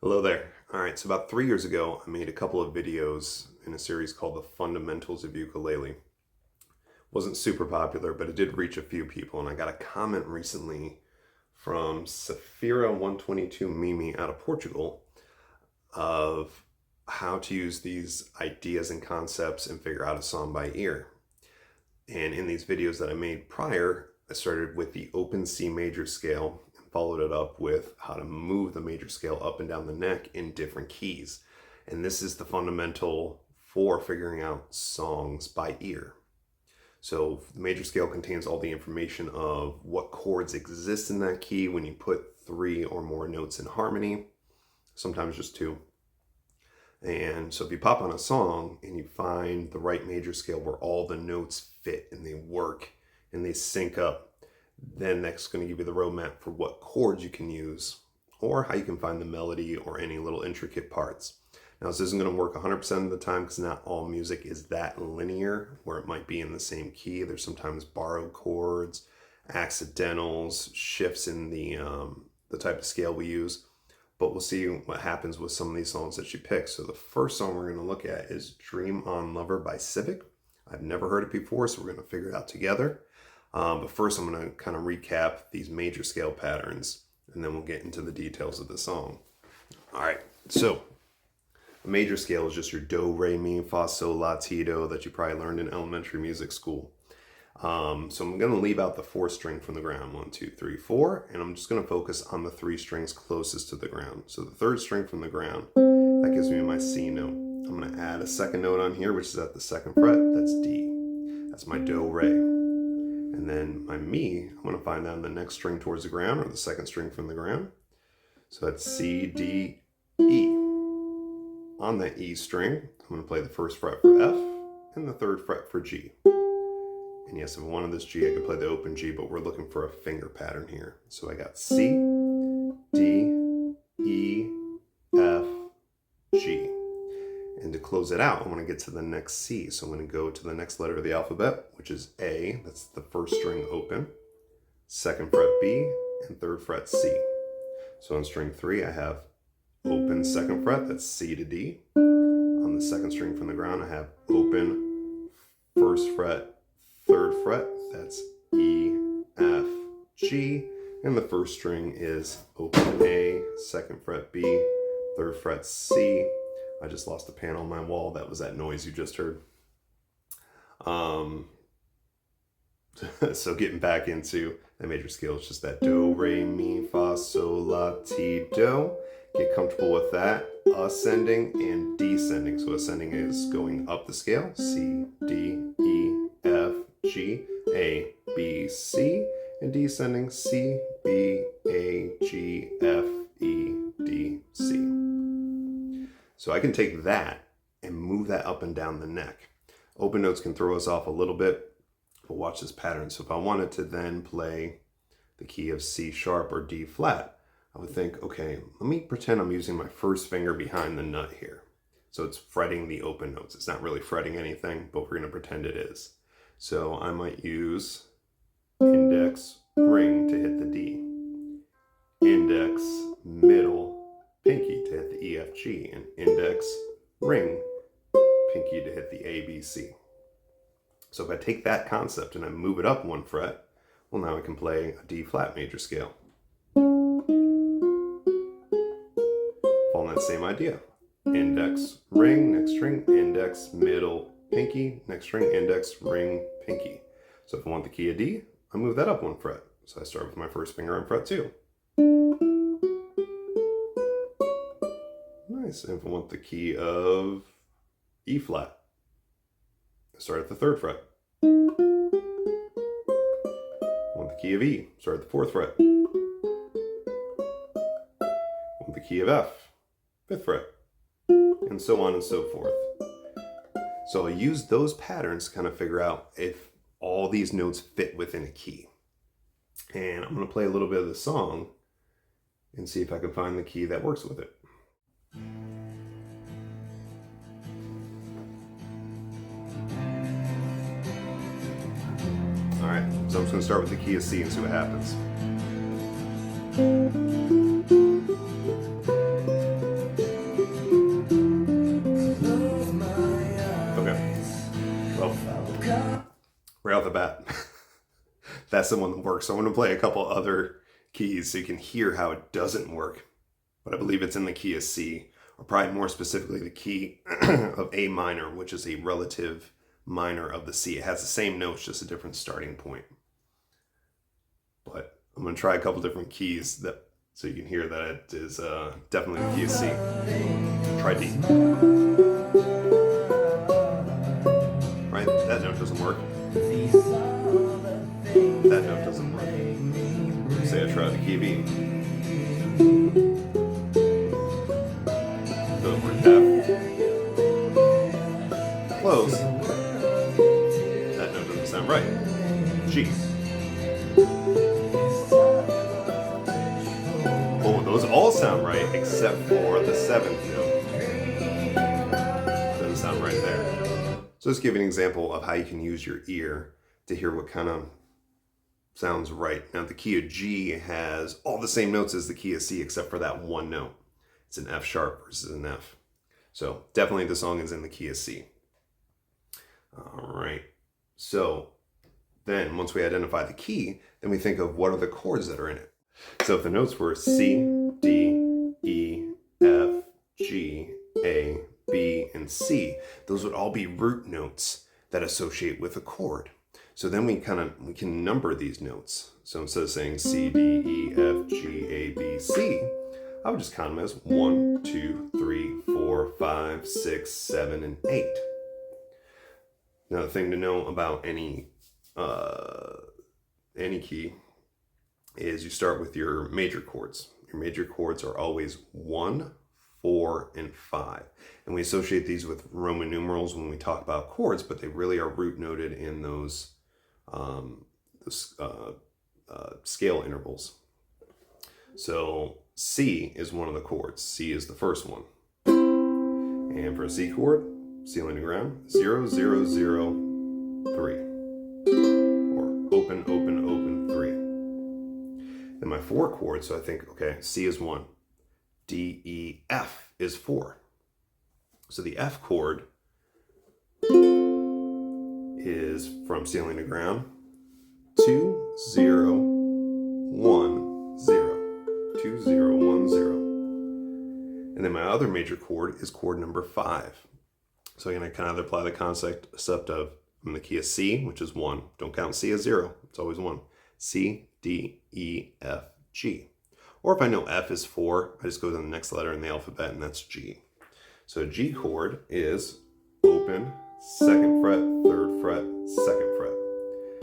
Hello there. All right, so about 3 years ago, I made a couple of videos in a series called The Fundamentals of Ukulele. Wasn't super popular, but it did reach a few people, and I got a comment recently from Safira122 Mimi out of Portugal of how to use these ideas and concepts and figure out a song by ear. And in these videos that I made prior, I started with the open C major scale and followed it up with how to move the major scale up and down the neck in different keys. And this is the fundamental for figuring out songs by ear. So the major scale contains all the information of what chords exist in that key when you put 3 or more notes in harmony, sometimes just 2. And so if you pop on a song and you find the right major scale where all the notes fit and they work and they sync up, then that's going to give you the roadmap for what chords you can use or how you can find the melody or any little intricate parts. Now, this isn't going to work 100% of the time because not all music is that linear where it might be in the same key. There's sometimes borrowed chords, accidentals, shifts in the type of scale we use. But we'll see what happens with some of these songs that she picks. So the first song we're going to look at is Dream On Lover by Civic. I've never heard it before, so we're going to figure it out together. But first I'm going to kind of recap these major scale patterns, and then we'll get into the details of the song. All right, so a major scale is just your do, re, mi, fa, sol, la, ti, do that you probably learned in elementary music school. So I'm going to leave out the 4th string from the ground, 1, 2, 3, 4, and I'm just going to focus on the 3 strings closest to the ground. So the 3rd string from the ground, that gives me my C note. I'm going to add a 2nd note on here, which is at the 2nd fret, that's D. That's my do, re. And then my mi, I'm going to find that on the next string towards the ground, or the 2nd string from the ground. So that's C, D, E. On that E string, I'm going to play the 1st fret for F and the 3rd fret for G. And yes, if I wanted this G, I could play the open G, but we're looking for a finger pattern here. So I got C, D, E, F, G. And to close it out, I want to get to the next C. So I'm going to go to the next letter of the alphabet, which is A. That's the 1st string open, 2nd fret B, and 3rd fret C. So on string 3, I have open 2nd fret, that's C to D. On the 2nd string from the ground, I have open 1st fret, 3rd fret, that's E, F, G, and the 1st string is open A, 2nd fret B, 3rd fret C. I just lost a panel on my wall. That was that noise you just heard. So getting back into the major scale, it's just that do, re, mi, fa, sol, la, ti, do. Get comfortable with that. Ascending and descending. So ascending is going up the scale, C, D, E, F, G, A, B, C, and descending C, B, A, G, F, E, D, C. So I can take that and move that up and down the neck. Open notes can throw us off a little bit, but watch this pattern. So if I wanted to then play the key of C sharp or D flat, I would think, okay, let me pretend I'm using my 1st finger behind the nut here. So it's fretting the open notes. It's not really fretting anything, but we're going to pretend it is. So I might use index, ring to hit the D. Index, middle, pinky to hit the E, F, G. And index, ring, pinky to hit the A, B, C. So if I take that concept and I move it up 1 fret, well, now I can play a D flat major scale. Following that same idea. Index, ring, next string, index, middle, pinky, next string, index, ring, pinky. So if I want the key of D, I move that up 1 fret. So I start with my 1st finger on fret 2. Nice. And if I want the key of E flat, I start at the 3rd fret. I want the key of E, start at the 4th fret. I want the key of F, 5th fret, and so on and so forth. So I use those patterns to kind of figure out if all these notes fit within a key. And I'm going to play a little bit of the song and see if I can find the key that works with it. All right, so I'm just going to start with the key of C and see what happens. that's the one that works. So I'm going to play a couple other keys so you can hear how it doesn't work. But I believe it's in the key of C, or probably more specifically the key of A minor, which is a relative minor of the C. It has the same notes, just a different starting point. But I'm going to try a couple different keys so you can hear that it is definitely the key of C. Try D. Right? That note doesn't work. That note doesn't work. Say I try the key of E. Doesn't work. F. Close. That note doesn't sound right. G. Oh, those all sound right except for the 7th note. Doesn't sound right there. So let's give you an example of how you can use your ear to hear what kind of sounds right. Now the key of G has all the same notes as the key of C except for that one note. It's an F sharp versus an F. So definitely the song is in the key of C. All right. So then once we identify the key, then we think of what are the chords that are in it. So if the notes were C, D, E, F, G, A, B, and C, those would all be root notes that associate with a chord. So then we can number these notes. So instead of saying C, D, E, F, G, A, B, C, I would just count them as 1, 2, 3, 4, 5, 6, 7, and 8. Now the thing to know about any key is you start with your major chords. Your major chords are always 1, 4, and 5. And we associate these with Roman numerals when we talk about chords, but they really are root noted in those scale intervals. So C is one of the chords. C is the first one. And for a C chord, ceiling to ground, 0, 0, 0, 3. Or open, open, open, 3. Then my 4 chords, so I think, okay, C is 1. D, E, F is 4. So the F chord is from ceiling to ground, 2, 0, 1, 0. 2, 0, 1, 0. And then my other major chord is chord number 5. So again, I can either apply the concept of I'm in the key of C, which is 1. Don't count C as 0. It's always 1. C, D, E, F, G. Or if I know F is 4, I just go to the next letter in the alphabet, and that's G. So a G chord is open, 2nd fret, 3rd fret, 2nd fret.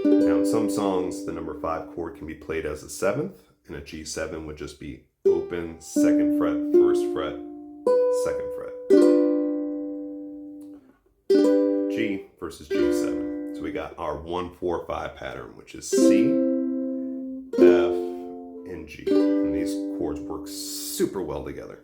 Now in some songs, the number 5 chord can be played as a 7th, and a G7 would just be open, 2nd fret, 1st fret, 2nd fret. G versus G7. So we got our 1, 4, 5 pattern, which is C, F, and G. And these chords work super well together.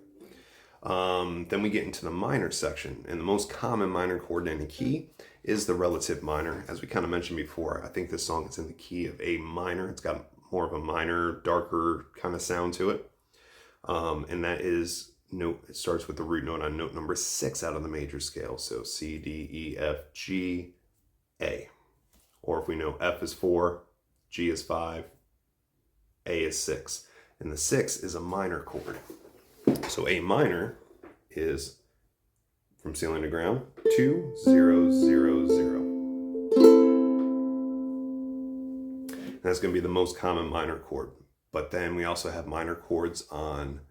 Then we get into the minor section, and the most common minor chord in any key is the relative minor. As we kind of mentioned before, I think this song is in the key of A minor. It's got more of a minor, darker kind of sound to it. And that is it starts with the root note on note number 6 out of the major scale. So C, D, E, F, G, A. Or if we know F is 4, G is 5, A is 6. And the 6 is a minor chord. So A minor is from ceiling to ground, 2, 0, 0, 0. And that's going to be the most common minor chord. But then we also have minor chords on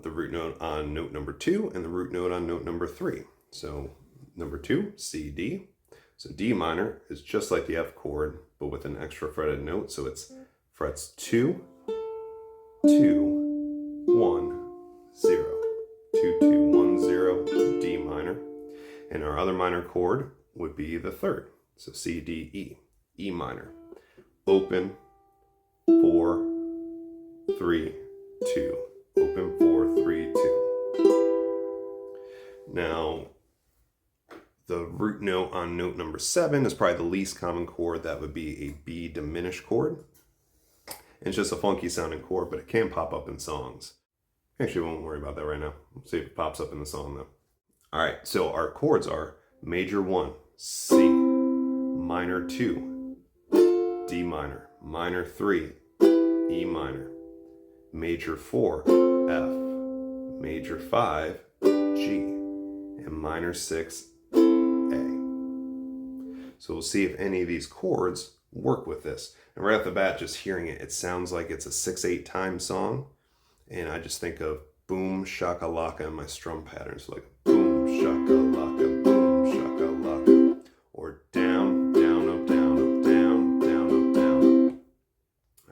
the root note on note number 2 and the root note on note number 3. So number 2, C, D. So D minor is just like the F chord, but with an extra fretted note. So it's frets 2, 2, 1, 0. 2, 2, 1, 0, D minor. And our other minor chord would be the 3rd. So C, D, E, E minor. Open, 4, 3, 2. Open, 4, 3, 2. Now, the root note on note number 7 is probably the least common chord. That would be a B diminished chord. And it's just a funky sounding chord, but it can pop up in songs. Actually, we won't worry about that right now. We'll see if it pops up in the song though. All right, so our chords are major 1, C, minor 2, D minor, minor 3, E minor, major 4, F, major 5, G, and minor 6, A. So we'll see if any of these chords work with this. And right off the bat, just hearing it, it sounds like it's a 6/8 time song. And I just think of boom shakalaka in my strum patterns, like boom shakalaka, boom shakalaka, or down, down, up, down, up, down, down, up, down.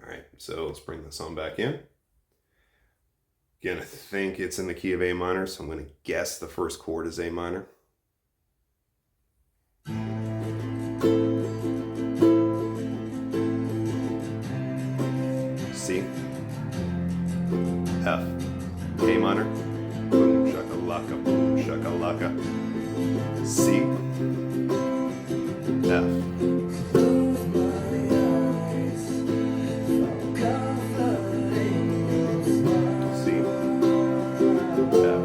All right, so let's bring this on back in. Again, I think it's in the key of A minor, so I'm going to guess the first chord is A minor. C, F, A minor, boom shakalaka, boom shakalaka, C, F, C, F,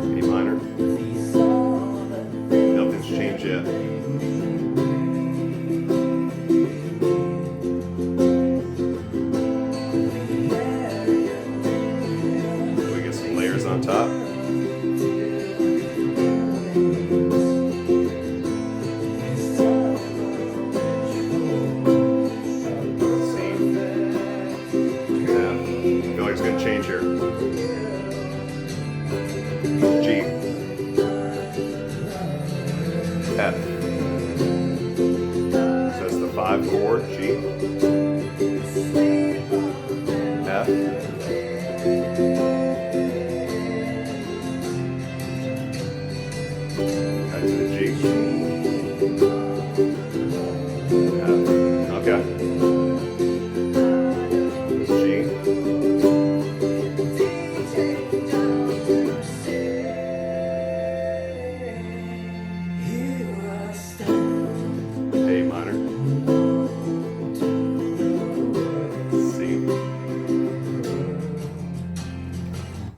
A minor. Nothing's changed yet. We get some layers on top. It's going to change here. G, F. So that's the 5 chord, G, F, back to the G, F, okay. A minor, C.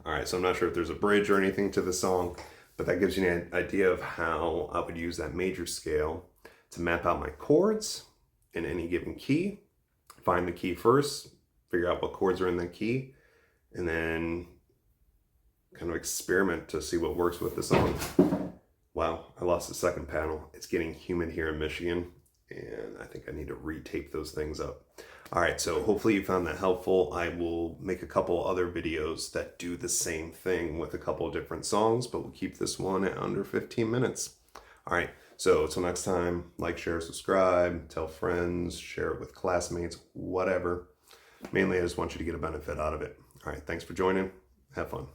All right, so I'm not sure if there's a bridge or anything to the song, but that gives you an idea of how I would use that major scale to map out my chords in any given key. Find the key first, figure out what chords are in the key, and then kind of experiment to see what works with the song. Wow, I lost the second panel. It's getting humid here in Michigan, and I think I need to retape those things up. All right, so hopefully you found that helpful. I will make a couple other videos that do the same thing with a couple of different songs, but we'll keep this one at under 15 minutes. All right, so until next time, like, share, subscribe, tell friends, share it with classmates, whatever. Mainly, I just want you to get a benefit out of it. All right, thanks for joining. Have fun.